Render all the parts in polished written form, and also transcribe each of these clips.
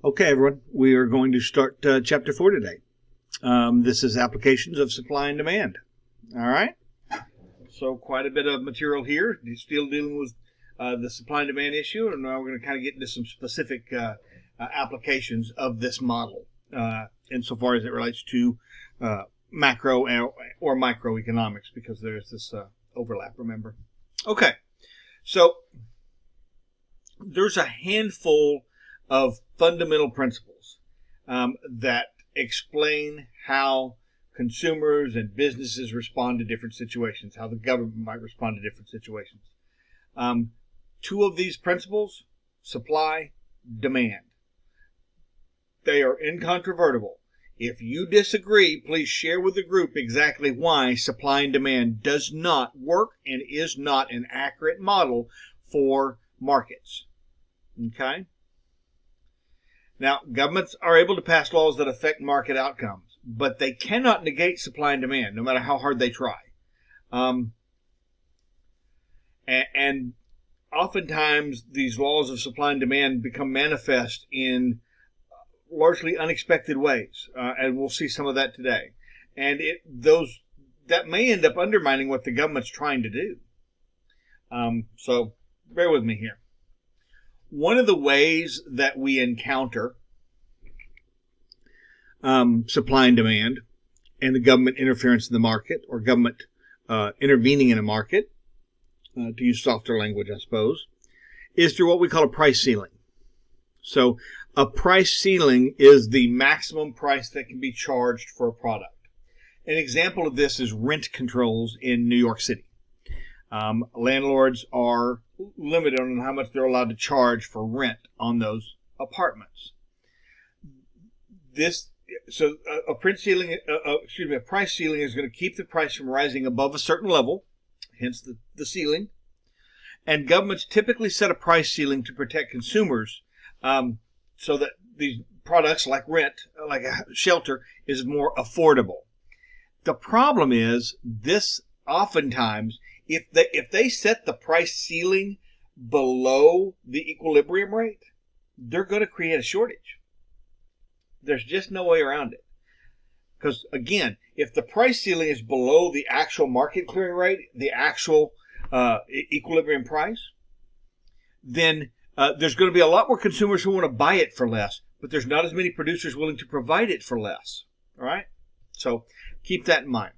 Okay, everyone, we are going to start Chapter 4 today. This is applications of supply and demand. All right? So quite a bit of material here. Still dealing with the supply and demand issue, and now we're going to kind of get into some specific applications of this model insofar as it relates to macro or microeconomics, because there's this overlap, remember? Okay, so there's a handful of fundamental principles that explain how consumers and businesses respond to different situations, how the government might respond to different situations. Two of these principles, supply, demand. They are incontrovertible. If you disagree, please share with the group exactly why supply and demand does not work and is not an accurate model for markets. Okay? Now, governments are able to pass laws that affect market outcomes, but they cannot negate supply and demand, no matter how hard they try. And oftentimes, these laws of supply and demand become manifest in largely unexpected ways, and we'll see some of that today. And that may end up undermining what the government's trying to do. So bear with me here. One of the ways that we encounter supply and demand and the government interference in the market, or government intervening in a market, to use softer language, I suppose, is through what we call a price ceiling. So a price ceiling is the maximum price that can be charged for a product. An example of this is rent controls in New York City. Landlords are limited on how much they're allowed to charge for rent on those apartments. A price ceiling is going to keep the price from rising above a certain level, hence the ceiling. And governments typically set a price ceiling to protect consumers, so that these products like rent, like a shelter, is more affordable. The problem is this oftentimes, if they set the price ceiling below the equilibrium rate, they're going to create a shortage. There's just no way around it. Because again, if the price ceiling is below the actual market clearing rate, the actual equilibrium price, then there's going to be a lot more consumers who want to buy it for less, but there's not as many producers willing to provide it for less. All right? So keep that in mind.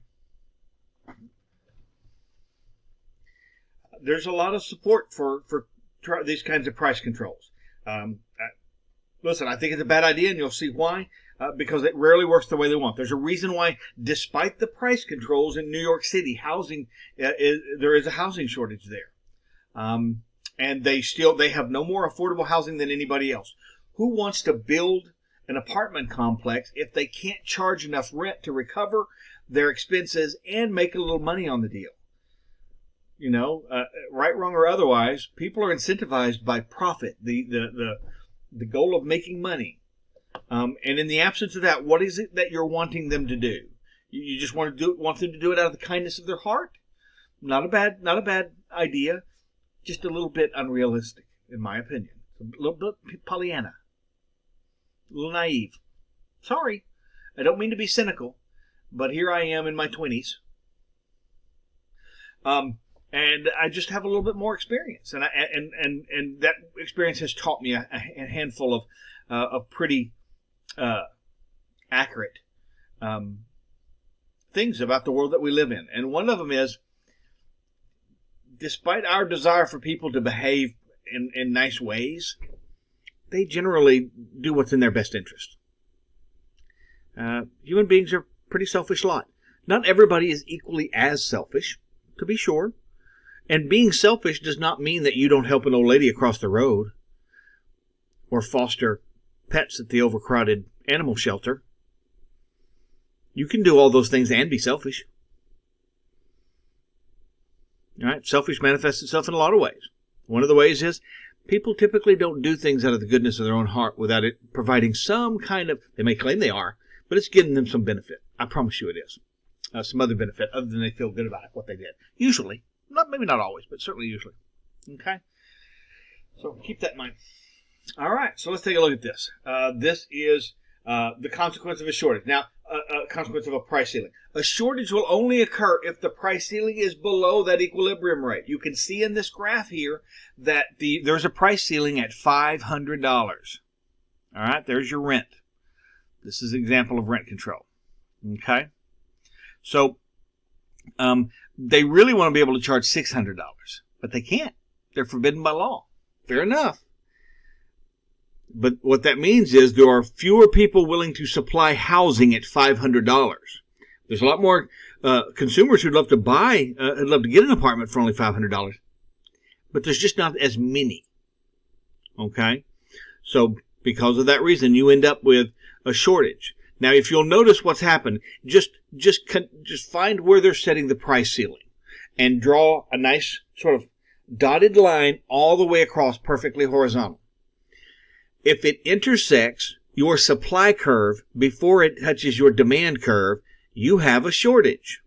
There's a lot of support for these kinds of price controls. Listen, I think it's a bad idea, and you'll see why, because it rarely works the way they want. There's a reason why, despite the price controls in New York City, there is a housing shortage there. And they have no more affordable housing than anybody else. Who wants to build an apartment complex if they can't charge enough rent to recover their expenses and make a little money on the deal? You know, right, wrong, or otherwise, people are incentivized by profit, the goal of making money. And in the absence of that, what is it that you're wanting them to do? You just want them to do it out of the kindness of their heart? Not a bad idea. Just a little bit unrealistic, in my opinion. A little bit Pollyanna. A little naive. Sorry, I don't mean to be cynical, but here I am in my 20s. And I just have a little bit more experience, and that experience has taught me a handful of pretty accurate things about the world that we live in. And one of them is, despite our desire for people to behave in nice ways, they generally do what's in their best interest. Human beings are a pretty selfish lot. Not everybody is equally as selfish, to be sure. And being selfish does not mean that you don't help an old lady across the road or foster pets at the overcrowded animal shelter. You can do all those things and be selfish. All right? Selfish manifests itself in a lot of ways. One of the ways is people typically don't do things out of the goodness of their own heart without it providing some kind of, they may claim they are, but it's giving them some benefit. I promise you it is. Some other benefit other than they feel good about it, what they did. Usually. Maybe not always, but certainly usually. Okay? So keep that in mind. All right, so let's take a look at this. This is the consequence of a shortage. Now, a consequence of a price ceiling. A shortage will only occur if the price ceiling is below that equilibrium rate. You can see in this graph here that there's a price ceiling at $500. All right, there's your rent. This is an example of rent control. Okay, so they really want to be able to charge $600, but they can't. They're forbidden by law. Fair enough. But what that means is there are fewer people willing to supply housing at $500. There's a lot more consumers who'd love to who'd love to get an apartment for only $500. But there's just not as many. Okay? So because of that reason, you end up with a shortage. Now, if you'll notice what's happened, just find where they're setting the price ceiling and draw a nice sort of dotted line all the way across, perfectly horizontal. If it intersects your supply curve before it touches your demand curve, you have a shortage.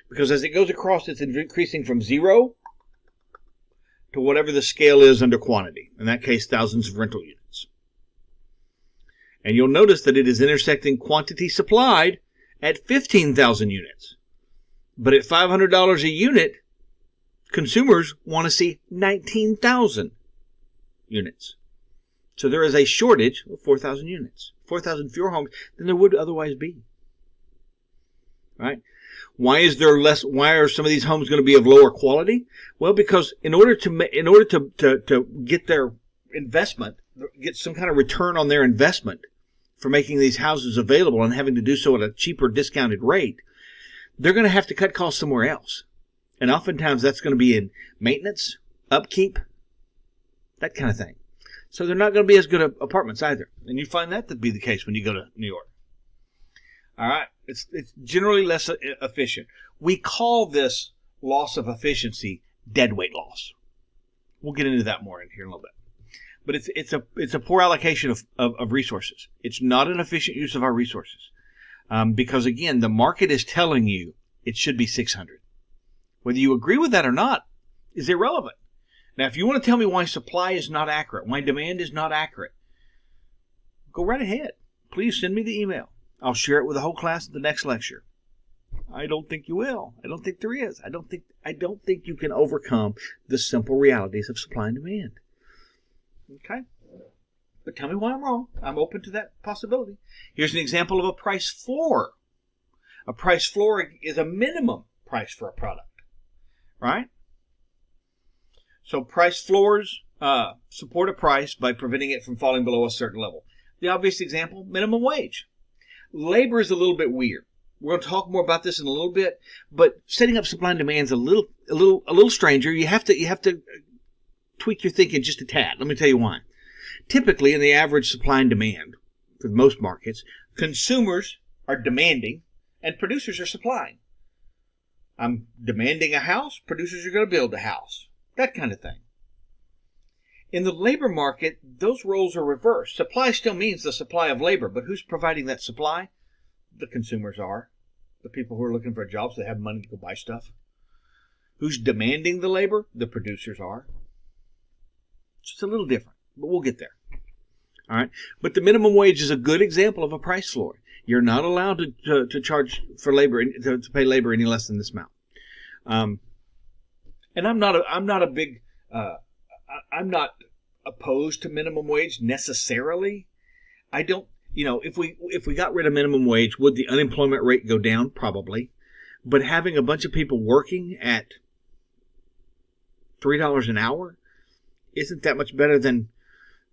Because as it goes across, it's increasing from 0 to whatever the scale is under quantity. In that case, thousands of rental units. And you'll notice that it is intersecting quantity supplied at 15,000 units. But at $500 a unit, consumers want to see 19,000 units. So there is a shortage of 4,000 units, 4,000 fewer homes than there would otherwise be. Right? Why is there less? Why are some of these homes going to be of lower quality? Well, because in order to get their investment, get some kind of return on their investment for making these houses available and having to do so at a cheaper discounted rate, they're going to have to cut costs somewhere else. And oftentimes that's going to be in maintenance, upkeep, that kind of thing. So they're not going to be as good apartments either. And you find that to be the case when you go to New York. All right. It's generally less efficient. We call this loss of efficiency deadweight loss. We'll get into that more in here in a little bit. But it's a poor allocation of resources. It's not an efficient use of our resources. Because again, the market is telling you it should be 600. Whether you agree with that or not is irrelevant. Now, if you want to tell me why supply is not accurate, why demand is not accurate, go right ahead. Please send me the email. I'll share it with the whole class at the next lecture. I don't think you will. I don't think there is. I don't think you can overcome the simple realities of supply and demand. Okay? But tell me why I'm wrong. I'm open to that possibility. Here's an example of a price floor. A price floor is a minimum price for a product. Right? So price floors support a price by preventing it from falling below a certain level. The obvious example, minimum wage. Labor is a little bit weird. We're going to talk more about this in a little bit, but setting up supply and demand is a little stranger. You have to tweak your thinking just a tad. Let me tell you why. Typically, in the average supply and demand for most markets, consumers are demanding and producers are supplying. I'm demanding a house, producers are going to build a house. That kind of thing. In the labor market, those roles are reversed. Supply still means the supply of labor, but who's providing that supply? The consumers are. The people who are looking for jobs that have money to go buy stuff. Who's demanding the labor? The producers are. It's just a little different, but we'll get there. All right. But the minimum wage is a good example of a price floor. You're not allowed to charge for labor, to pay labor any less than this amount. And I'm not opposed to minimum wage necessarily. I don't, if we got rid of minimum wage, would the unemployment rate go down? Probably. But having a bunch of people working at $3 an hour isn't that much better than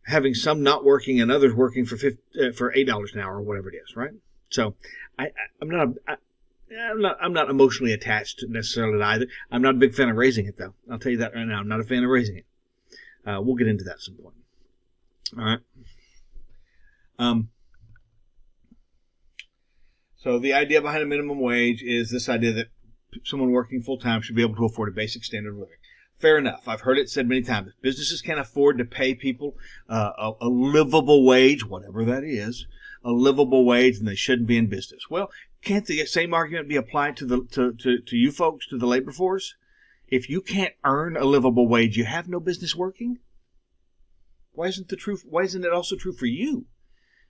having some not working and others working for $8 an hour or whatever it is, right? So I'm not emotionally attached necessarily to either. I'm not a big fan of raising it, though. I'll tell you that right now. I'm not a fan of raising it. We'll get into that at some point. All right. So the idea behind a minimum wage is this idea that someone working full-time should be able to afford a basic standard of living. Fair enough. I've heard it said many times. Businesses can't afford to pay people a livable wage, whatever that is, a livable wage, and they shouldn't be in business. Well, can't the same argument be applied to you folks, to the labor force? If you can't earn a livable wage, you have no business working. Why isn't it also true for you?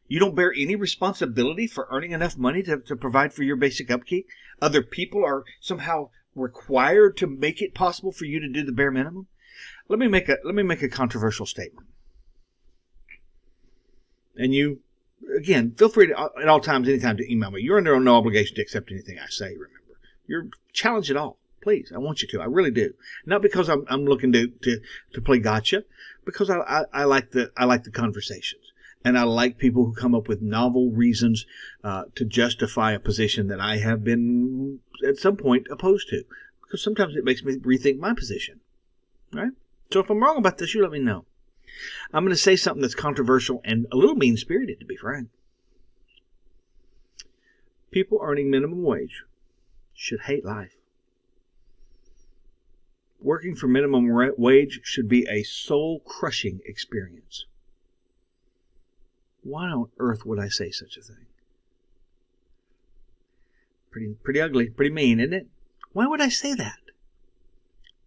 You don't bear any responsibility for earning enough money to provide for your basic upkeep. Other people are somehow required to make it possible for you to do the bare minimum. Let me make a controversial statement. And you, again, feel free to, at all times, anytime, to email me. You're under no obligation to accept anything I say, remember. You're challenged at all. Please, I want you to. I really do. Not because I'm looking to play gotcha, because I like the conversations. And I like people who come up with novel reasons to justify a position that I have been, at some point, opposed to. Because sometimes it makes me rethink my position. Right? So if I'm wrong about this, you let me know. I'm going to say something that's controversial and a little mean-spirited, to be frank. People earning minimum wage should hate life. Working for minimum wage should be a soul-crushing experience. Why on earth would I say such a thing? Pretty ugly, pretty mean, isn't it? Why would I say that?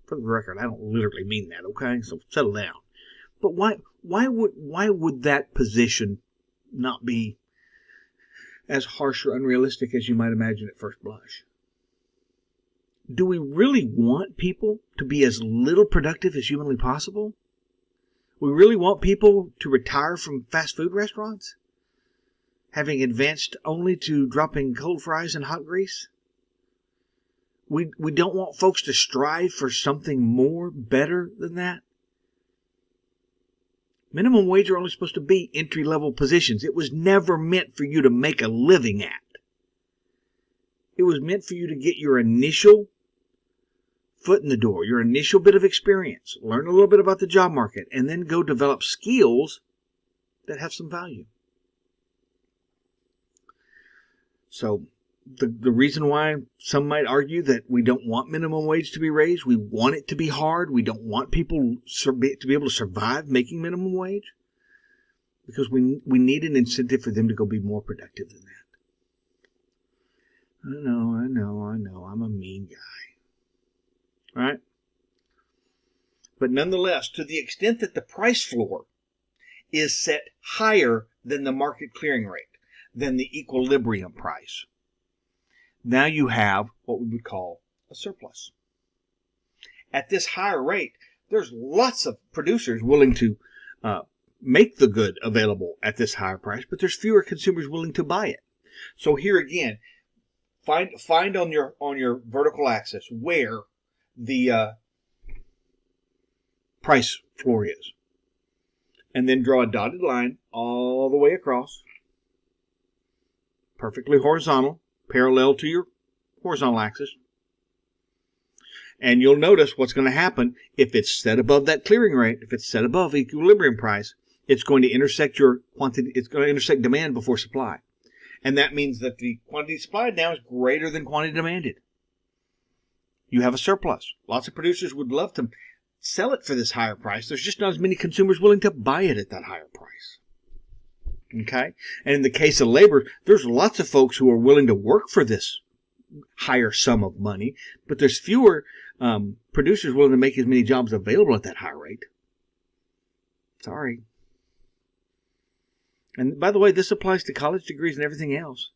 For the record, I don't literally mean that, okay? So settle down. But why would that position not be as harsh or unrealistic as you might imagine at first blush? Do we really want people to be as little productive as humanly possible? We really want people to retire from fast food restaurants, having advanced only to dropping cold fries in hot grease? We don't want folks to strive for something more, better than that? Minimum wage are only supposed to be entry-level positions. It was never meant for you to make a living at. It was meant for you to get your initial foot in the door, your initial bit of experience, learn a little bit about the job market, and then go develop skills that have some value. So the reason why some might argue that we don't want minimum wage to be raised, we want it to be hard, we don't want people to be able to survive making minimum wage, because we need an incentive for them to go be more productive than that. I know, I'm a mean guy. Right? But nonetheless, to the extent that the price floor is set higher than the market clearing rate, than the equilibrium price, now you have what we would call a surplus. At this higher rate, there's lots of producers willing to make the good available at this higher price, but there's fewer consumers willing to buy it. So here again, find on your vertical axis where the price floor is, and then draw a dotted line all the way across, perfectly horizontal, parallel to your horizontal axis. And you'll notice what's going to happen if it's set above that clearing rate, if it's set above equilibrium price, it's going to intersect your quantity, it's going to intersect demand before supply. And that means that the quantity supplied now is greater than quantity demanded. You have a surplus. Lots of producers would love to sell it for this higher price. There's just not as many consumers willing to buy it at that higher price. Okay? And in the case of labor, there's lots of folks who are willing to work for this higher sum of money, but there's fewer producers willing to make as many jobs available at that higher rate. Sorry. And by the way, this applies to college degrees and everything else.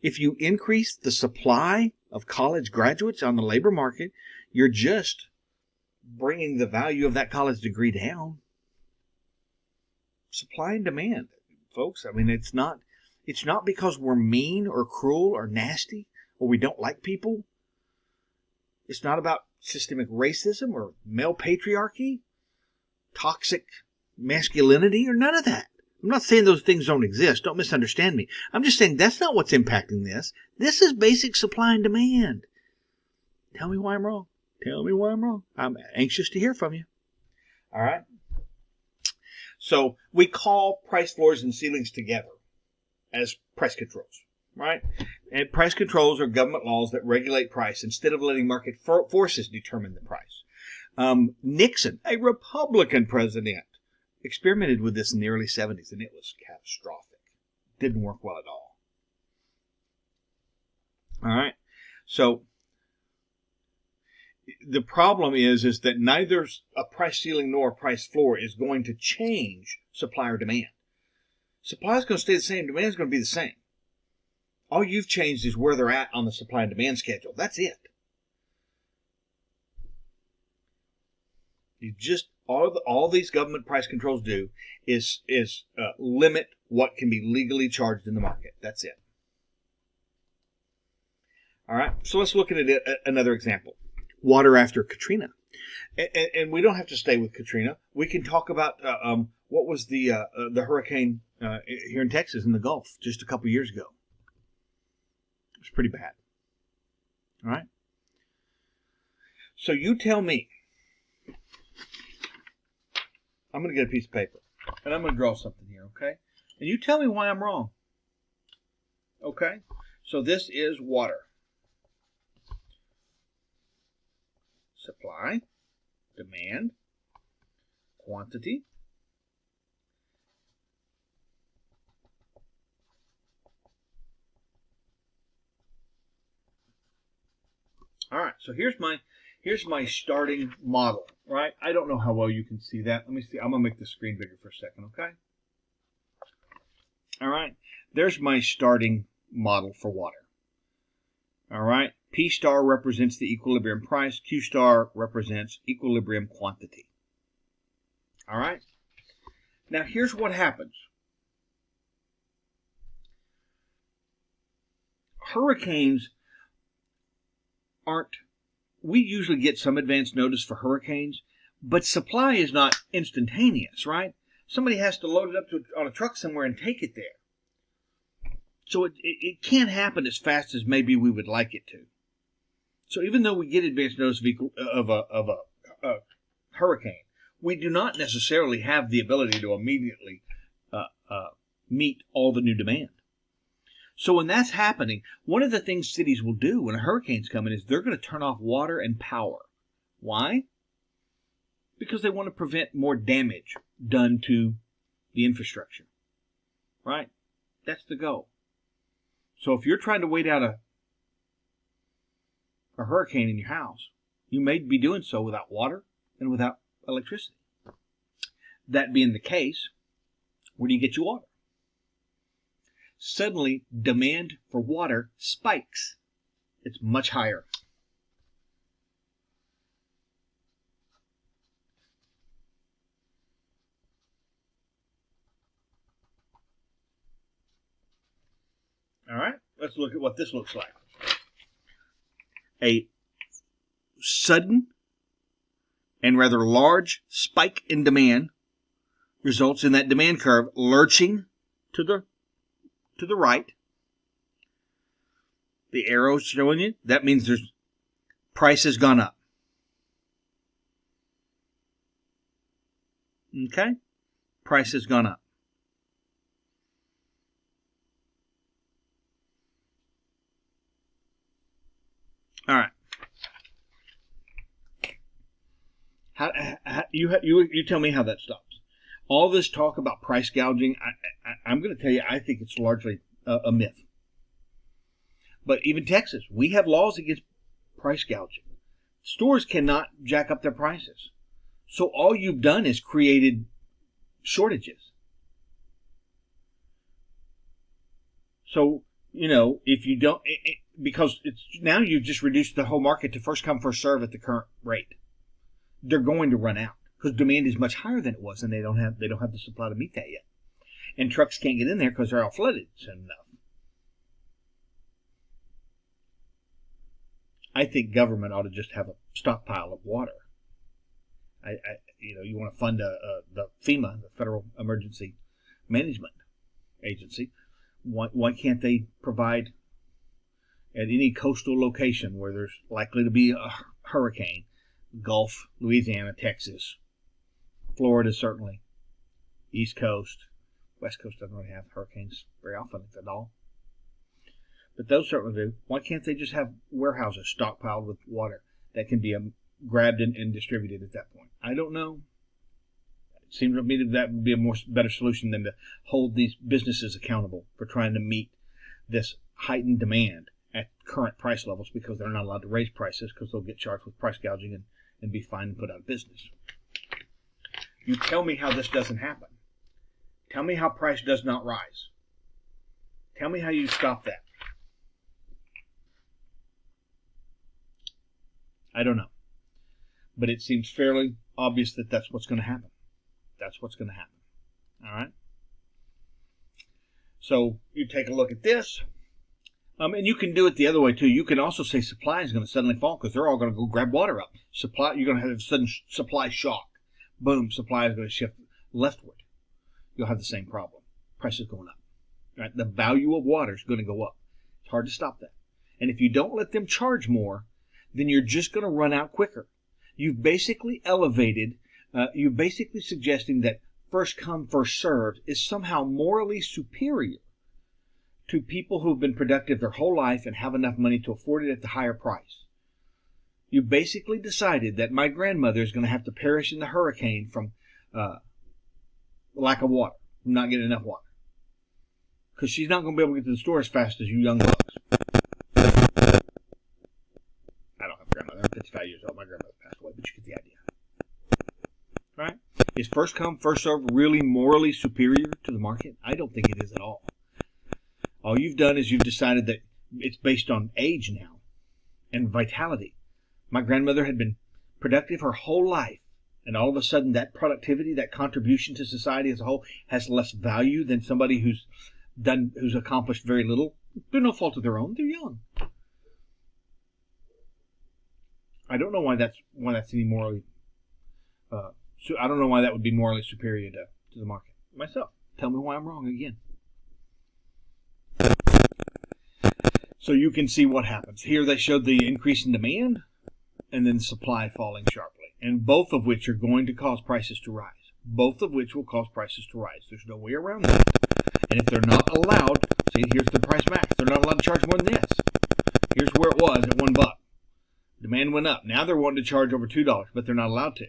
If you increase the supply of college graduates on the labor market, you're just bringing the value of that college degree down. Supply and demand, folks. I mean, it's not because we're mean or cruel or nasty or we don't like people. It's not about systemic racism or male patriarchy, toxic masculinity, or none of that. I'm not saying those things don't exist. Don't misunderstand me. I'm just saying that's not what's impacting this. This is basic supply and demand. Tell me why I'm wrong. Tell me why I'm wrong. I'm anxious to hear from you. All right? So we call price floors and ceilings together as price controls, right? And price controls are government laws that regulate price instead of letting market forces determine the price. Nixon, a Republican president, experimented with this in the early 70s, and it was catastrophic. Didn't work well at all. All right? So the problem is that neither a price ceiling nor a price floor is going to change supply or demand. Supply is going to stay the same. Demand is going to be the same. All you've changed is where they're at on the supply and demand schedule. That's it. You just all these government price controls do is limit what can be legally charged in the market. That's it. All right. So let's look at another example. Water after Katrina, and we don't have to stay with Katrina. We can talk about what was the hurricane here in Texas in the Gulf just a couple years ago. It was pretty bad. All right. So you tell me. I'm going to get a piece of paper, and I'm going to draw something here, okay? And you tell me why I'm wrong. Okay? So this is water. Supply, demand, quantity, all right, so here's my starting model, right? I don't know how well you can see that. Let me see. I'm going to make the screen bigger for a second, okay? All right. There's my starting model for water. All right. P star represents the equilibrium price. Q star represents equilibrium quantity. All right. Now, here's what happens. Hurricanes we usually get some advance notice for hurricanes, but supply is not instantaneous, right? Somebody has to load it up on a truck somewhere and take it there. So it can't happen as fast as maybe we would like it to. So even though we get advance notice of a hurricane, we do not necessarily have the ability to immediately meet all the new demand. So when that's happening, one of the things cities will do when a hurricane's coming is they're going to turn off water and power. Why? Because they want to prevent more damage done to the infrastructure. Right? That's the goal. So if you're trying to wait out a hurricane in your house, you may be doing so without water and without electricity. That being the case, where do you get your water? Suddenly, demand for water spikes. It's much higher. All right, let's look at what this looks like. A sudden and rather large spike in demand results in that demand curve lurching to the right. The arrow's showing you. That means price has gone up. Okay? Price has gone up. All right. You tell me how that stops. All this talk about price gouging, I'm going to tell you, I think it's largely a myth. But even Texas, we have laws against price gouging. Stores cannot jack up their prices. So all you've done is created shortages. So, if you don't, because now you've just reduced the whole market to first come, first serve at the current rate. They're going to run out because demand is much higher than it was, and they don't have the supply to meet that yet. And trucks can't get in there because they're all flooded soon enough. I think government ought to just have a stockpile of water. You want to fund the FEMA, the Federal Emergency Management Agency. Why can't they provide at any coastal location where there's likely to be a hurricane, Gulf, Louisiana, Texas, Florida certainly, East Coast, West Coast doesn't really have hurricanes very often, if at all. But those certainly do. Why can't they just have warehouses stockpiled with water that can be grabbed and distributed at that point? I don't know. It seems to me that would be a better solution than to hold these businesses accountable for trying to meet this heightened demand at current price levels because they're not allowed to raise prices because they'll get charged with price gouging and be fined and put out of business. You tell me how this doesn't happen. Tell me how price does not rise. Tell me how you stop that. I don't know. But it seems fairly obvious that that's what's going to happen. That's what's going to happen. All right? So you take a look at this. And you can do it the other way, too. You can also say supply is going to suddenly fall because they're all going to go grab water up. Supply, you're going to have a sudden supply shock. Boom, supply is going to shift leftward. You'll have the same problem. Prices going up. Right? The value of water is going to go up. It's hard to stop that. And if you don't let them charge more, then you're just going to run out quicker. You've basically elevated, you're basically suggesting that first come, first served is somehow morally superior to people who've been productive their whole life and have enough money to afford it at the higher price. You basically decided that my grandmother is going to have to perish in the hurricane from lack of water, from not getting enough water. Because she's not going to be able to get to the store as fast as you young bucks. I don't have a grandmother. I'm 55 years old. My grandmother passed away, but you get the idea. Right? Is first come, first served really morally superior to the market? I don't think it is at all. All you've done is you've decided that it's based on age now and vitality. My grandmother had been productive her whole life, and all of a sudden that productivity, that contribution to society as a whole, has less value than somebody who's accomplished very little. They're no fault of their own. They're young. I don't know why that's any morally. So I don't know why that would be morally superior to the market. Myself, tell me why I'm wrong again. So you can see what happens. Here they showed the increase in demand and then supply falling sharply, and both of which are going to cause prices to rise. Both of which will cause prices to rise. There's no way around that. And if they're not allowed, see, here's the price max. They're not allowed to charge more than this. Here's where it was at $1. Demand went up. Now they're wanting to charge over $2, but they're not allowed to.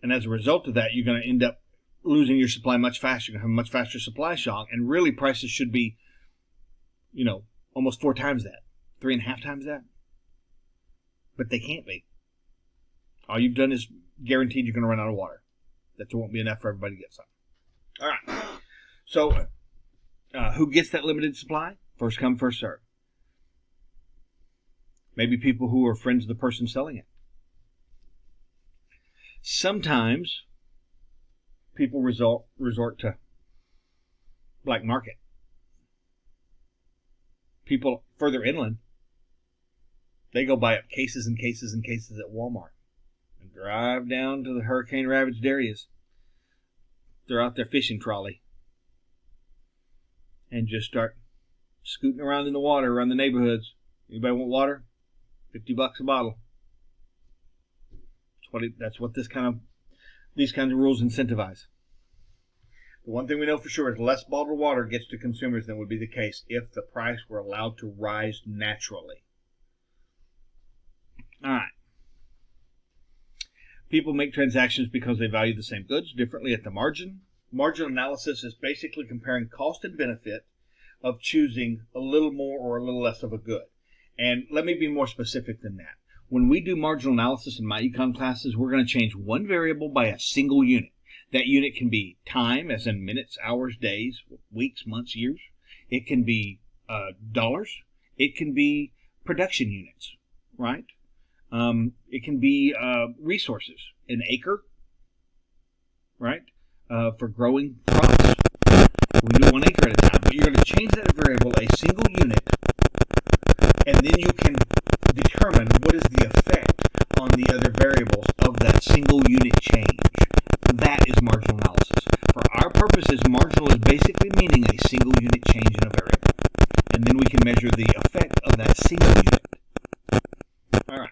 And as a result of that, you're going to end up losing your supply much faster. You're going to have a much faster supply shock, and really prices should be, almost 4 times that, 3.5 times that. But they can't be. All you've done is guaranteed you're going to run out of water. That there won't be enough for everybody to get some. All right. So, who gets that limited supply? First come, first serve. Maybe people who are friends of the person selling it. Sometimes people resort to black market. People further inland, they go buy up cases and cases and cases at Walmart and drive down to the hurricane-ravaged areas. They're out there fishing trolley and just start scooting around in the water around the neighborhoods. Anybody want water? $50 a bottle. That's what these kinds of rules incentivize. The one thing we know for sure is less bottled water gets to consumers than would be the case if the price were allowed to rise naturally. All right. People make transactions because they value the same goods differently at the margin. Margin analysis is basically comparing cost and benefit of choosing a little more or a little less of a good. And let me be more specific than that. When we do marginal analysis in my econ classes, we're going to change one variable by a single unit. That unit can be time, as in minutes, hours, days, weeks, months, years. It can be dollars. It can be production units, right? It can be resources, an acre, right, for growing crops. We do 1 acre at a time, but you're going to change that variable a single unit, and then you can determine what is the effect on the other variables of that single unit change. That is marginal analysis. For our purposes, marginal is basically meaning a single unit change in a variable. And then we can measure the effect of that single unit. All right.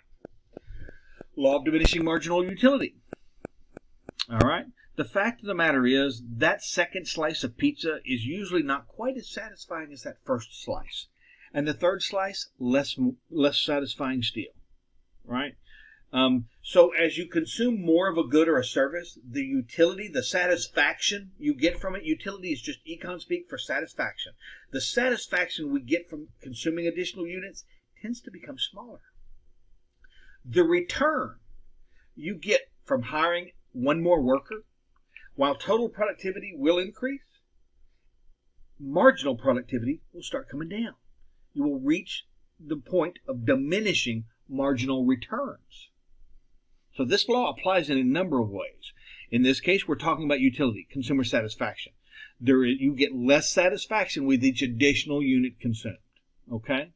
Law of diminishing marginal utility. All right. The fact of the matter is that second slice of pizza is usually not quite as satisfying as that first slice. And the third slice, less satisfying still. Right? So as you consume more of a good or a service, the utility, the satisfaction you get from it, utility is just econ speak for satisfaction. The satisfaction we get from consuming additional units tends to become smaller. The return you get from hiring one more worker, while total productivity will increase, marginal productivity will start coming down. You will reach the point of diminishing marginal returns. So this law applies in a number of ways. In this case, we're talking about utility, consumer satisfaction. You get less satisfaction with each additional unit consumed. Okay?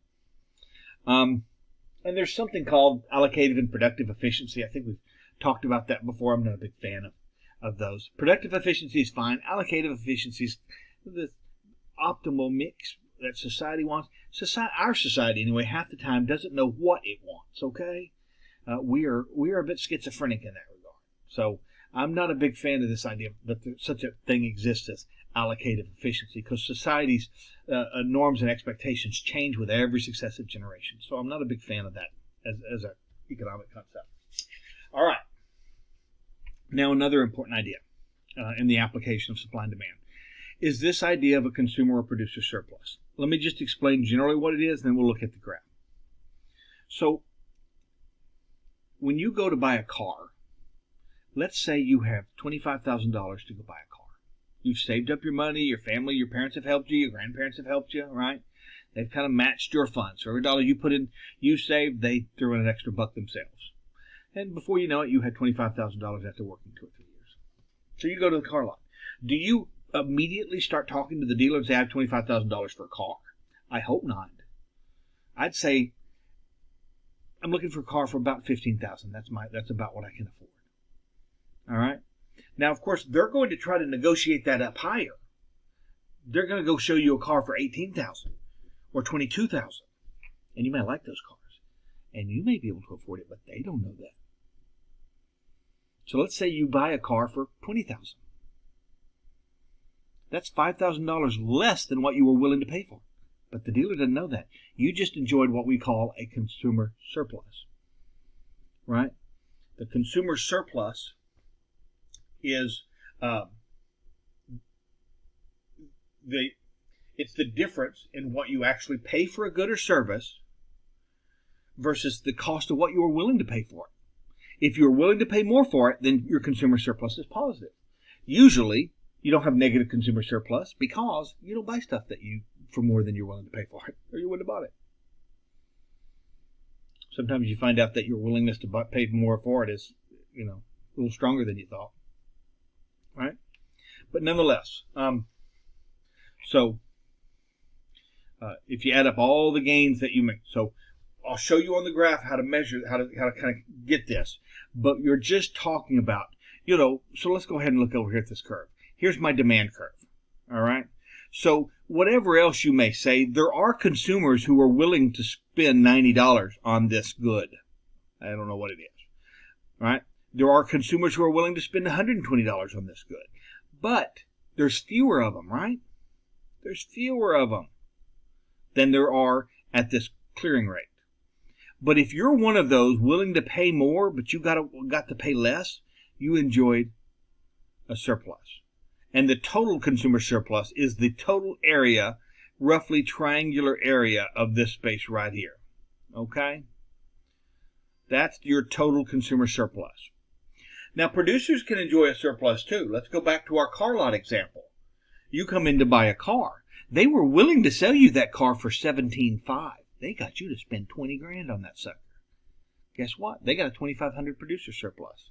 And there's something called allocative and productive efficiency. I think we've talked about that before. I'm not a big fan of those. Productive efficiency is fine. Allocative efficiency is the optimal mix that society wants. Our society, anyway, half the time doesn't know what it wants. Okay? We are a bit schizophrenic in that regard. So I'm not a big fan of this idea that such a thing exists as allocative efficiency, because society's norms and expectations change with every successive generation. So I'm not a big fan of that as an economic concept. All right. Now another important idea in the application of supply and demand is this idea of a consumer or producer surplus. Let me just explain generally what it is, and then we'll look at the graph. So when you go to buy a car, let's say you have $25,000 to go buy a car. You've saved up your money, your family, your parents have helped you, your grandparents have helped you, right? They've kind of matched your funds. So every dollar you put in, you saved, they threw in an extra buck themselves. And before you know it, you had $25,000 after working 2 or 3 years. So you go to the car lot. Do you immediately start talking to the dealer and say, I have $25,000 for a car? I hope not. I'd say, I'm looking for a car for about $15,000. That's about what I can afford. All right. Now, of course, they're going to try to negotiate that up higher. They're going to go show you a car for $18,000 or $22,000, and you may like those cars, and you may be able to afford it, but they don't know that. So let's say you buy a car for $20,000. That's $5,000 less than what you were willing to pay for. But the dealer doesn't know that. You just enjoyed what we call a consumer surplus, right? The consumer surplus is it's the difference in what you actually pay for a good or service versus the cost of what you are willing to pay for it. If you're willing to pay more for it, then your consumer surplus is positive. Usually, you don't have negative consumer surplus because you don't buy stuff for more than you're willing to pay for it, or you wouldn't have bought it. Sometimes you find out that your willingness to pay more for it is, a little stronger than you thought, right? But nonetheless, if you add up all the gains that you make, so I'll show you on the graph how to measure, how to kind of get this. But you're just talking about, so let's go ahead and look over here at this curve. Here's my demand curve, all right? So whatever else you may say, there are consumers who are willing to spend $90 on this good. I don't know what it is, right? There are consumers who are willing to spend $120 on this good. But there's fewer of them, right? There's fewer of them than there are at this clearing rate. But if you're one of those willing to pay more, but you got to pay less, you enjoyed a surplus. And the total consumer surplus is the total area, roughly triangular area of this space right here. Okay? That's your total consumer surplus. Now, producers can enjoy a surplus too. Let's go back to our car lot example. You come in to buy a car. They were willing to sell you that car for $17,500. They got you to spend $20,000 on that sucker. Guess what? They got a $2,500 producer surplus.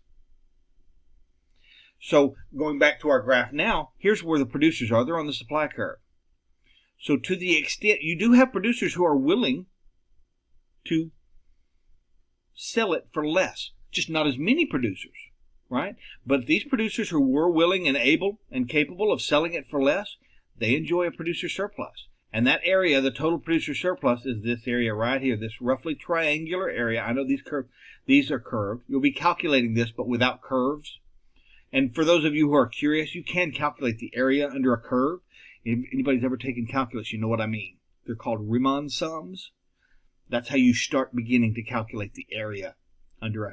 So going back to our graph now, here's where the producers are. They're on the supply curve. So to the extent you do have producers who are willing to sell it for less, just not as many producers, right? But these producers who were willing and able and capable of selling it for less, they enjoy a producer surplus. And that area, the total producer surplus, is this area right here, this roughly triangular area. I know these are curved. You'll be calculating this, but without curves. And for those of you who are curious, you can calculate the area under a curve. If anybody's ever taken calculus, you know what I mean. They're called Riemann sums. That's how you start beginning to calculate the area under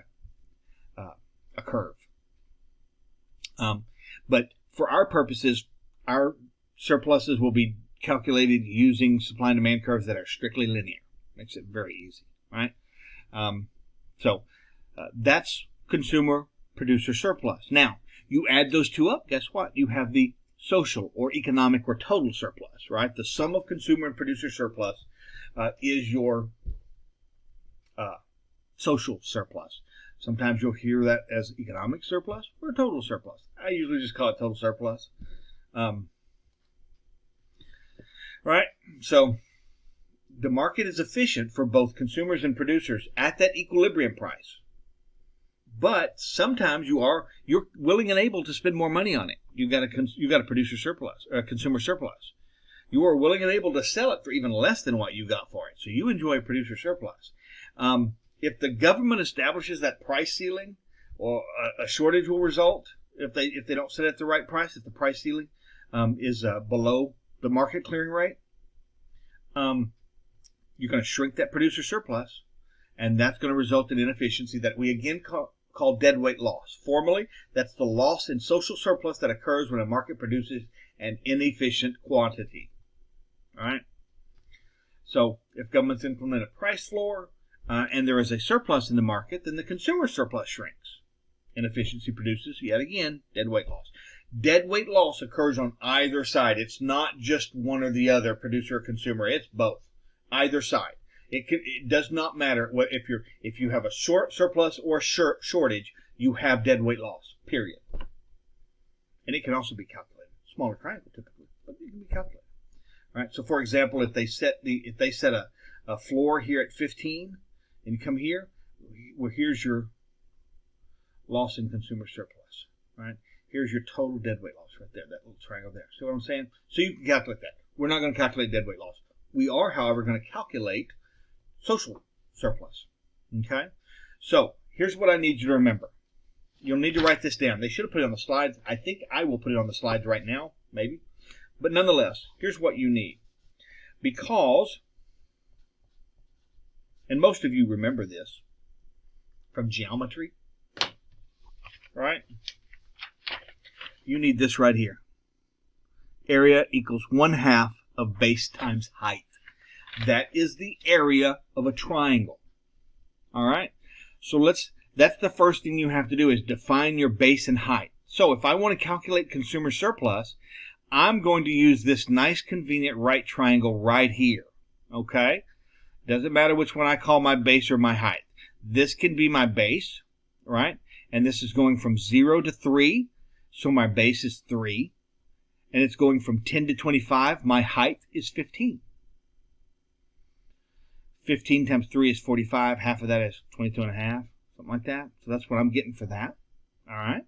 a curve. But for our purposes, our surpluses will be calculated using supply and demand curves that are strictly linear. Makes it very easy, right? So that's consumer producer surplus. Now, you add those two up, guess what? You have the social or economic or total surplus, right? The sum of consumer and producer surplus is your social surplus. Sometimes you'll hear that as economic surplus or total surplus. I usually just call it total surplus. Right? So the market is efficient for both consumers and producers at that equilibrium price. But sometimes you're willing and able to spend more money on it. You've got a producer surplus, or a consumer surplus. You are willing and able to sell it for even less than what you got for it. So you enjoy a producer surplus. If the government establishes that price ceiling, or a shortage will result if they don't set it at the right price, if the price ceiling is below the market clearing rate, you're going to shrink that producer surplus, and that's going to result in inefficiency that we again call deadweight loss. Formally, that's the loss in social surplus that occurs when a market produces an inefficient quantity. All right? So if governments implement a price floor and there is a surplus in the market, then the consumer surplus shrinks. Inefficiency produces, yet again, deadweight loss. Deadweight loss occurs on either side. It's not just one or the other, producer or consumer. It's both. Either side. It does not matter what if you have a short surplus or a shortage, you have deadweight loss. Period. And it can also be calculated. Smaller triangle typically, but it can be calculated. All right. So for example, if they set a floor here at 15 and you come here, well, here's your loss in consumer surplus. Right. Here's your total deadweight loss right there, that little triangle there. See what I'm saying? So you can calculate that. We're not going to calculate deadweight loss. We are, however, going to calculate social surplus. Okay? So here's what I need you to remember. You'll need to write this down. They should have put it on the slides. I think I will put it on the slides right now, maybe. But nonetheless, here's what you need. Because, and most of you remember this from geometry, right? You need this right here. Area equals 1/2 of base times height. That is the area of a triangle. All right? So that's the first thing you have to do is define your base and height. So if I want to calculate consumer surplus, I'm going to use this nice convenient right triangle right here. Okay? Doesn't matter which one I call my base or my height. This can be my base, right? And this is going from 0 to 3. So my base is 3. And it's going from 10 to 25. My height is 15. 15 times 3 is 45. Half of that is 22.5. Something like that. So that's what I'm getting for that. All right.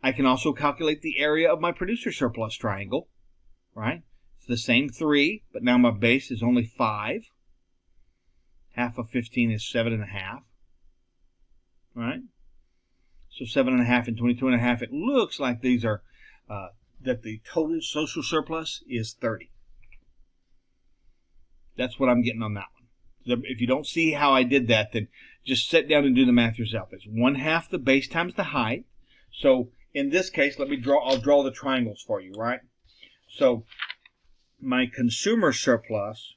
I can also calculate the area of my producer surplus triangle. Right. It's the same 3, but now my base is only 5. Half of 15 is 7.5. Right. So 7.5 and 22.5. It looks like these are that the total social surplus is 30. That's what I'm getting on that one. If you don't see how I did that, then just sit down and do the math yourself. It's 1/2 the base times the height. So in this case, I'll draw the triangles for you, right? So my consumer surplus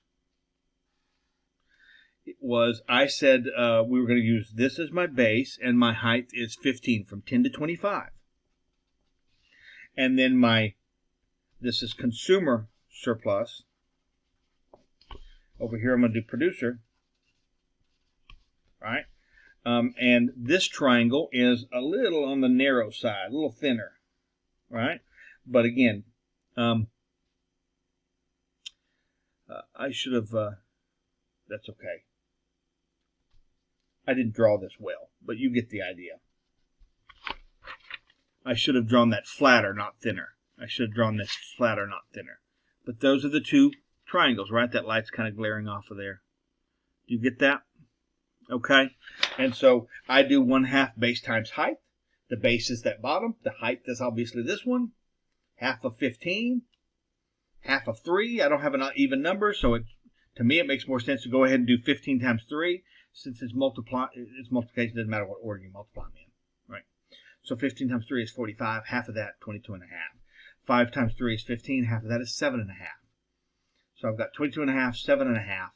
I said we were going to use this as my base, and my height is 15 from 10 to 25. And then this is consumer surplus. Over here I'm going to do producer. Right? And this triangle is a little on the narrow side, a little thinner. Right? But again, I should have, that's okay. I didn't draw this well, but you get the idea. I should have drawn that flatter, not thinner. I should have drawn this flatter, not thinner. But those are the two triangles, right? That light's kind of glaring off of there. Do you get that? Okay. And so I do 1/2 base times height. The base is that bottom. The height is obviously this one. Half of 15. Half of 3. I don't have an even number, so to me it makes more sense to go ahead and do 15 times 3. Since it's multiplication, doesn't matter what order you multiply them in. Right? So 15 times 3 is 45. Half of that, 22 and a half. 5 times 3 is 15. Half of that is 7 and a half. So I've got 22 and a half, 7 and a half.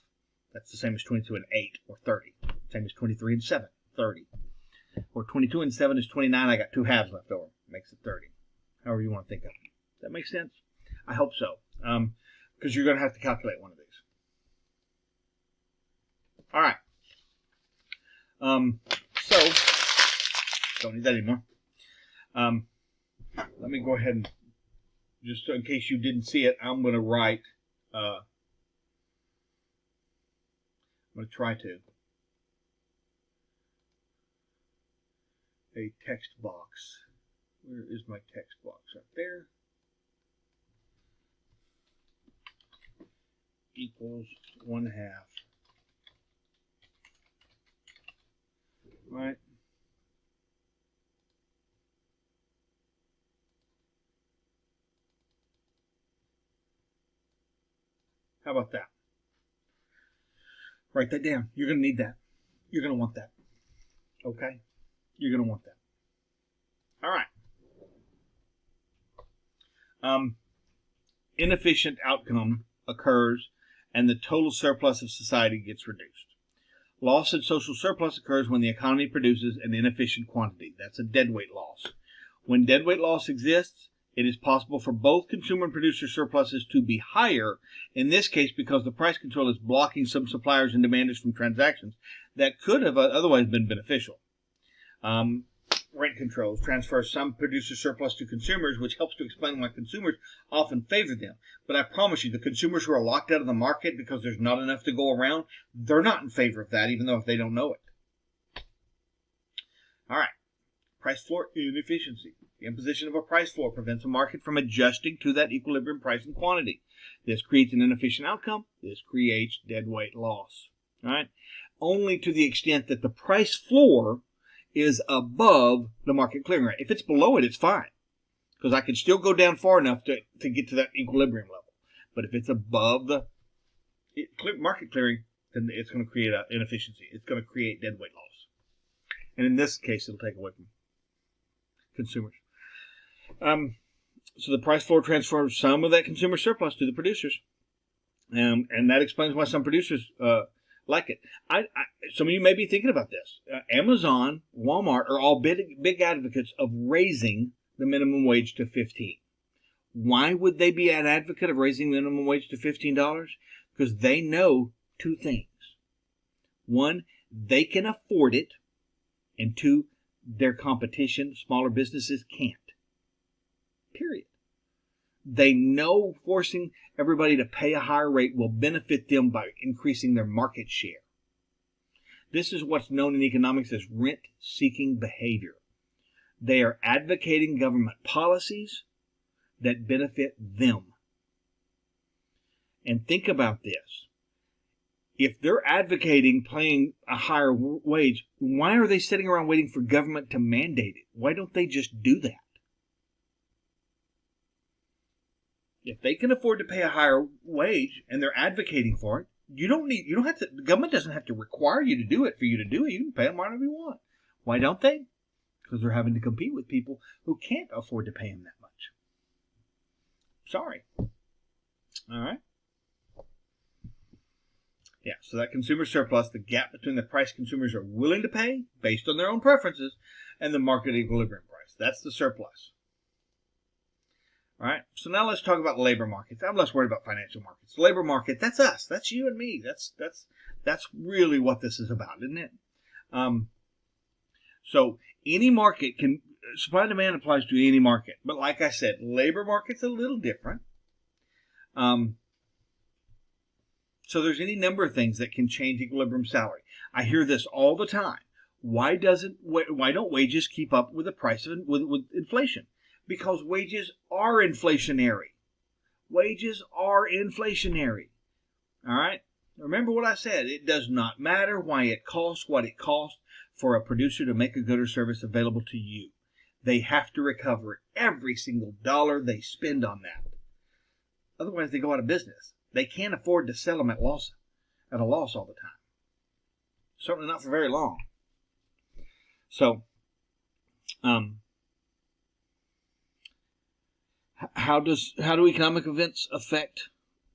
That's the same as 22 and 8, or 30. Same as 23 and 7, 30. Or 22 and 7 is 29. I got 2 halves left over. Makes it 30. However you want to think of it. Does that make sense? I hope so. Because you're going to have to calculate one of these. All right. So, don't need that anymore. Let me go ahead and, just in case you didn't see it, I'm going to write, I'm going to try to, a text box. Where is my text box? Right there. Equals 1/2. Right. How about that? Write that down. You're going to need that. You're going to want that. Okay? You're going to want that. All right. Inefficient outcome occurs and the total surplus of society gets reduced. Loss in social surplus occurs when the economy produces an inefficient quantity. That's a deadweight loss. When deadweight loss exists, it is possible for both consumer and producer surpluses to be higher, in this case because the price control is blocking some suppliers and demanders from transactions that could have otherwise been beneficial. Rent controls transfer some producer surplus to consumers, which helps to explain why consumers often favor them. But I promise you, the consumers who are locked out of the market because there's not enough to go around, they're not in favor of that, even though if they don't know it. All right. Price floor inefficiency. The imposition of a price floor prevents a market from adjusting to that equilibrium price and quantity. This creates an inefficient outcome. This creates deadweight loss. All right. Only to the extent that the price floor is above the market clearing rate. If it's below it, it's fine, because I can still go down far enough to get to that equilibrium level. But if it's above the market clearing, then it's going to create an inefficiency. It's going to create deadweight loss. And in this case, it'll take away from consumers. So the price floor transfers some of that consumer surplus to the producers. And that explains why some producers like it. Some of you may be thinking about this. Amazon, Walmart are all big advocates of raising the minimum wage to $15. Why would they be an advocate of raising the minimum wage to $15? Because they know two things. One, they can afford it. And two, their competition, smaller businesses, can't. Period. They know forcing everybody to pay a higher rate will benefit them by increasing their market share. This is what's known in economics as rent-seeking behavior. They are advocating government policies that benefit them. And think about this. If they're advocating paying a higher wage, why are they sitting around waiting for government to mandate it? Why don't they just do that? If they can afford to pay a higher wage and they're advocating for it, the government doesn't have to require you to do it for you to do it. You can pay them whatever you want. Why don't they? Because they're having to compete with people who can't afford to pay them that much. Sorry. All right. Yeah, so that consumer surplus, the gap between the price consumers are willing to pay based on their own preferences and the market equilibrium price. That's the surplus. All right, so now let's talk about labor markets. I'm less worried about financial markets. Labor market, that's us. That's you and me. That's really what this is about, isn't it? So any market supply and demand applies to any market. But like I said, labor market's a little different. So there's any number of things that can change equilibrium salary. I hear this all the time. Why don't wages keep up with the price with inflation? Because wages are inflationary. Wages are inflationary. All right? Remember what I said. It does not matter why it costs what it costs for a producer to make a good or service available to you. They have to recover every single dollar they spend on that. Otherwise, they go out of business. They can't afford to sell them at a loss all the time. Certainly not for very long. So, How do economic events affect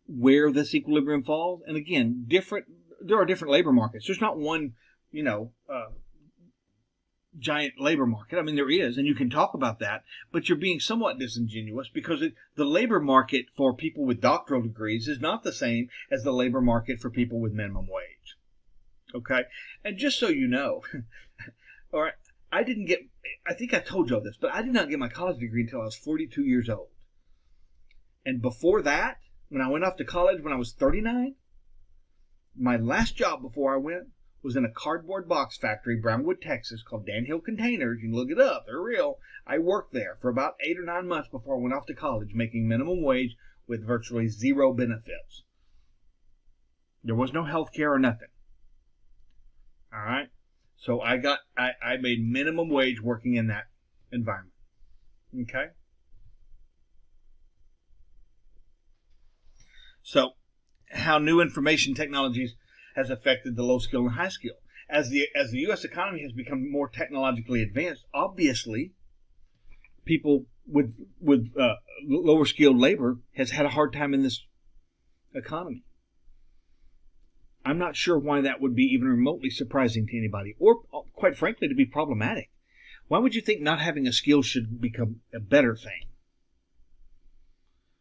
where this equilibrium falls? And again, there are different labor markets. There's not one, giant labor market. I mean, there is, and you can talk about that, but you're being somewhat disingenuous because the labor market for people with doctoral degrees is not the same as the labor market for people with minimum wage. Okay? And just so you know, all right, I think I told you all this, but I did not get my college degree until I was 42 years old. And before that, when I went off to college when I was 39, my last job before I went was in a cardboard box factory, Brownwood, Texas, called Dan Hill Containers. You can look it up. They're real. I worked there for about 8 or 9 months before I went off to college, making minimum wage with virtually zero benefits. There was no health care or nothing. All right? So I made minimum wage working in that environment. Okay? So, how new information technologies has affected the low skill and high skill. As the U.S. economy has become more technologically advanced, obviously, people with lower skilled labor has had a hard time in this economy. I'm not sure why that would be even remotely surprising to anybody, or quite frankly, to be problematic. Why would you think not having a skill should become a better thing?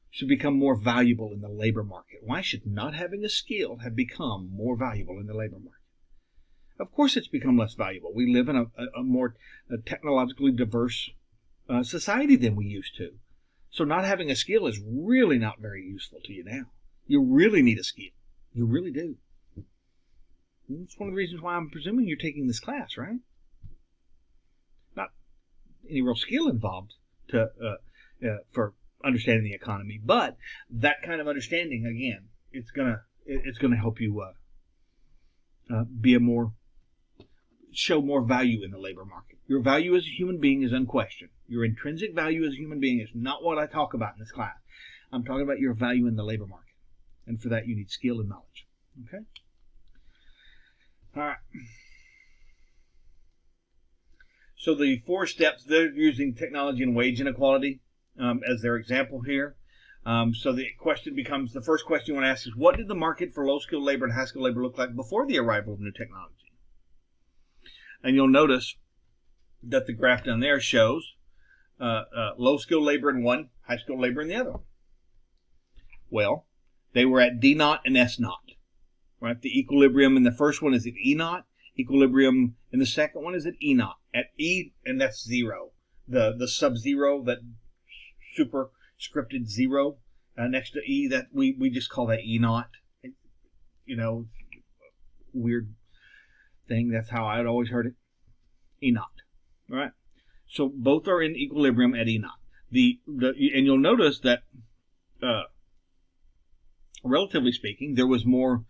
Should become more valuable in the labor market? Why should not having a skill have become more valuable in the labor market? Of course it's become less valuable. We live in a more technologically diverse society than we used to. So not having a skill is really not very useful to you now. You really need a skill. You really do. It's one of the reasons why I'm presuming you're taking this class, right? Not any real skill involved for understanding the economy, but that kind of understanding, again, it's gonna help you show more value in the labor market. Your value as a human being is unquestioned. Your intrinsic value as a human being is not what I talk about in this class. I'm talking about your value in the labor market, and for that you need skill and knowledge. Okay. All right. So the 4 steps, they're using technology and wage inequality as their example here. So the first question you want to ask is, what did the market for low-skilled labor and high-skilled labor look like before the arrival of new technology? And you'll notice that the graph down there shows low-skilled labor in one, high-skilled labor in the other. Well, they were at D naught and S naught. Right? The equilibrium in the first one is at E naught. Equilibrium in the second one is at E naught. At E, and that's 0. The sub-zero, that superscripted 0 next to E, that we just call that E naught. Weird thing. That's how I'd always heard it. E naught. All right. So both are in equilibrium at E naught. And you'll notice that, relatively speaking, there was more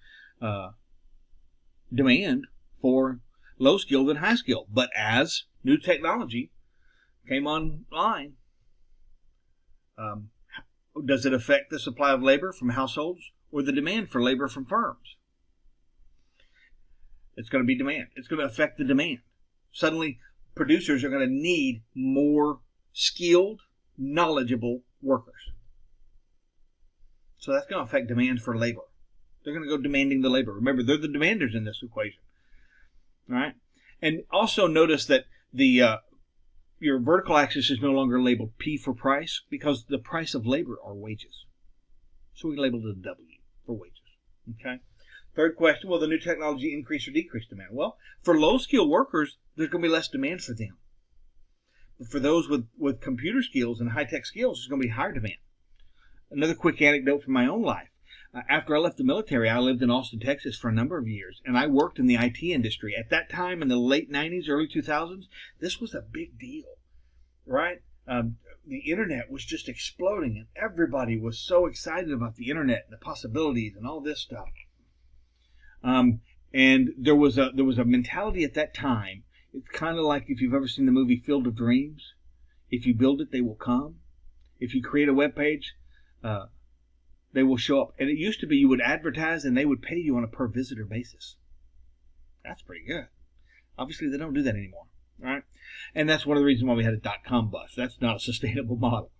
demand for low skill than high skill. But as new technology came online, does it affect the supply of labor from households or the demand for labor from firms? It's going to be demand. It's going to affect the demand. Suddenly, producers are going to need more skilled, knowledgeable workers. So that's going to affect demand for labor. They're going to go demanding the labor. Remember, they're the demanders in this equation. All right? And also notice that your vertical axis is no longer labeled P for price, because the price of labor are wages. So we labeled it a W for wages. Okay? Third question, will the new technology increase or decrease demand? Well, for low-skilled workers, there's going to be less demand for them. But for those with computer skills and high-tech skills, there's going to be higher demand. Another quick anecdote from my own life. After I left the military, I lived in Austin, Texas for a number of years, and I worked in the IT industry. At that time, in the late 90s, early 2000s, this was a big deal, right? The internet was just exploding, and everybody was so excited about the internet and the possibilities and all this stuff. And there was a mentality at that time. It's kind of like if you've ever seen the movie Field of Dreams. If you build it, they will come. If you create a web page, they will show up. And it used to be you would advertise and they would pay you on a per visitor basis. That's pretty good. Obviously, they don't do that anymore, right? And that's one of the reasons why we had a .com bust. That's not a sustainable model.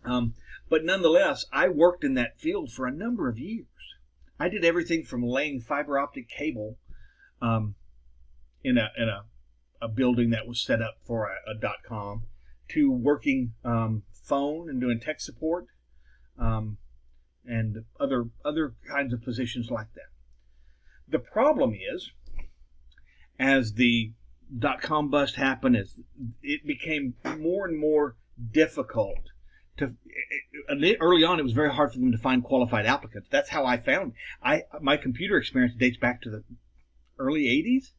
But nonetheless, I worked in that field for a number of years. I did everything from laying fiber optic cable in a building that was set up for a .com to working phone and doing tech support and other kinds of positions like that. The problem is, as the .com bust happened, it became more and more difficult to. Early on, it was very hard for them to find qualified applicants. That's how I found. My computer experience dates back to the early '80s.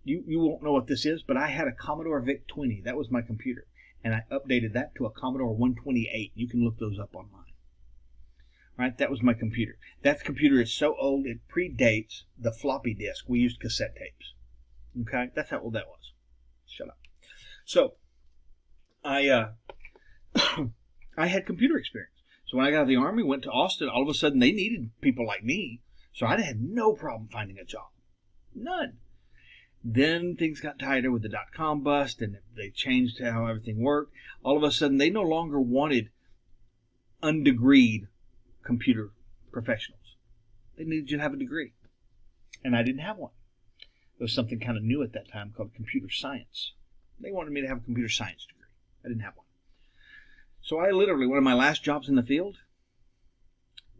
You won't know what this is, but I had a Commodore VIC-20. That was my computer, and I updated that to a Commodore 128. You can look those up online. Right, that was my computer. That computer is so old it predates the floppy disk. We used cassette tapes. Okay, that's how old that was. Shut up. So, I I had computer experience. So when I got out of the Army, went to Austin, all of a sudden they needed people like me. So I had no problem finding a job. None. Then things got tighter with the .com bust, and they changed how everything worked. All of a sudden, they no longer wanted undegreed computer professionals. They needed you to have a degree. And I didn't have one. There was something kind of new at that time called computer science. They wanted me to have a computer science degree. I didn't have one. So I literally, one of my last jobs in the field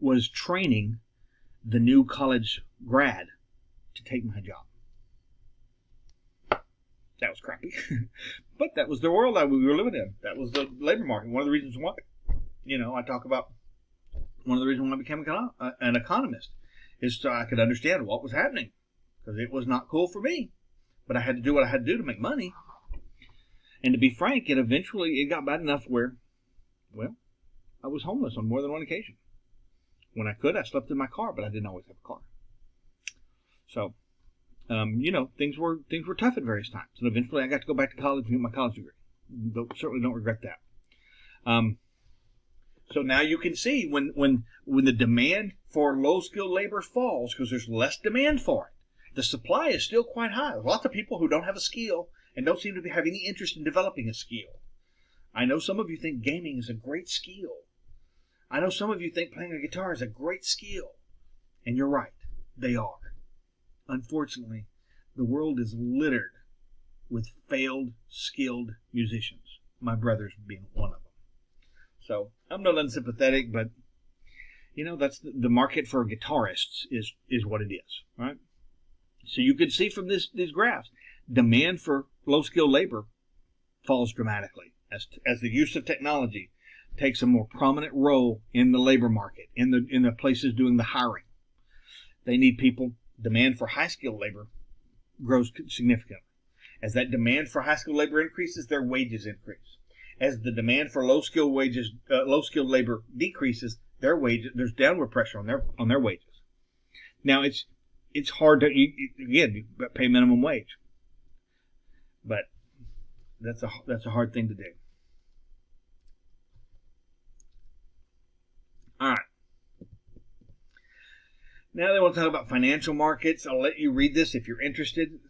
was training the new college grad to take my job. That was crappy. But that was the world we were living in. That was the labor market. One of the reasons why, I talk about one of the reasons why I became an economist is so I could understand what was happening. Because it was not cool for me. But I had to do what I had to do to make money. And to be frank, it got bad enough where, I was homeless on more than one occasion. When I could, I slept in my car, but I didn't always have a car. So, things were tough at various times. And eventually I got to go back to college and get my college degree. Certainly don't regret that. So now you can see when the demand for low-skilled labor falls, because there's less demand for it, the supply is still quite high. There's lots of people who don't have a skill and don't seem to have any interest in developing a skill. I know some of you think gaming is a great skill. I know some of you think playing a guitar is a great skill. And you're right. They are. Unfortunately, the world is littered with failed, skilled musicians. My brother's being one of them. So I'm not unsympathetic, but that's the market for guitarists is what it is, right? So you can see from these graphs, demand for low-skilled labor falls dramatically as the use of technology takes a more prominent role in the labor market, in the places doing the hiring. They need people. Demand for high-skilled labor grows significantly. As that demand for high-skilled labor increases, their wages increase. As the demand for low-skilled labor decreases, there's downward pressure on their wages. Now it's hard to you pay minimum wage, but that's a hard thing to do. All right. Now they want to talk about financial markets. I'll let you read this if you're interested.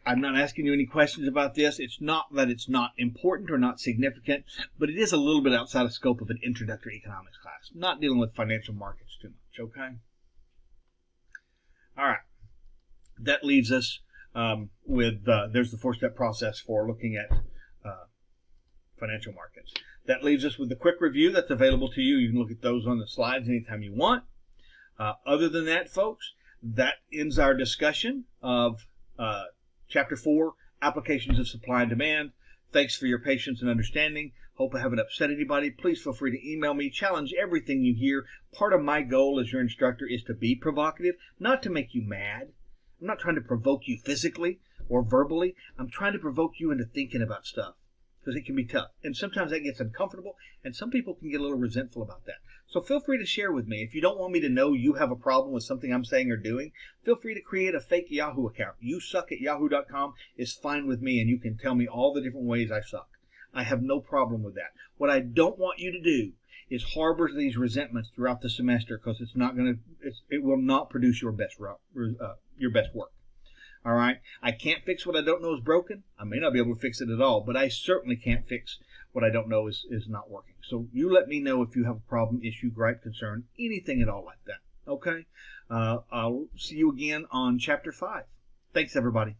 I'm not asking you any questions about this. It's not that it's not important or not significant, but it is a little bit outside of scope of an introductory economics class. Not dealing with financial markets too much, okay? All right. That leaves us with, there's the four-step process for looking at financial markets. That leaves us with the quick review that's available to you. You can look at those on the slides anytime you want. Other than that, folks, that ends our discussion of Chapter 4, Applications of Supply and Demand. Thanks for your patience and understanding. Hope I haven't upset anybody. Please feel free to email me. Challenge everything you hear. Part of my goal as your instructor is to be provocative, not to make you mad. I'm not trying to provoke you physically or verbally. I'm trying to provoke you into thinking about stuff, because it can be tough. And sometimes that gets uncomfortable, and some people can get a little resentful about that. So feel free to share with me. If you don't want me to know you have a problem with something I'm saying or doing, feel free to create a fake Yahoo account. YouSuck@yahoo.com is fine with me, and you can tell me all the different ways I suck. I have no problem with that. What I don't want you to do is harbor these resentments throughout the semester, because it will not produce your best work. All right? I can't fix what I don't know is broken. I may not be able to fix it at all, but I certainly can't fix what I don't know is not working. So you let me know if you have a problem, issue, gripe, concern, anything at all like that. Okay? I'll see you again on Chapter 5. Thanks, everybody.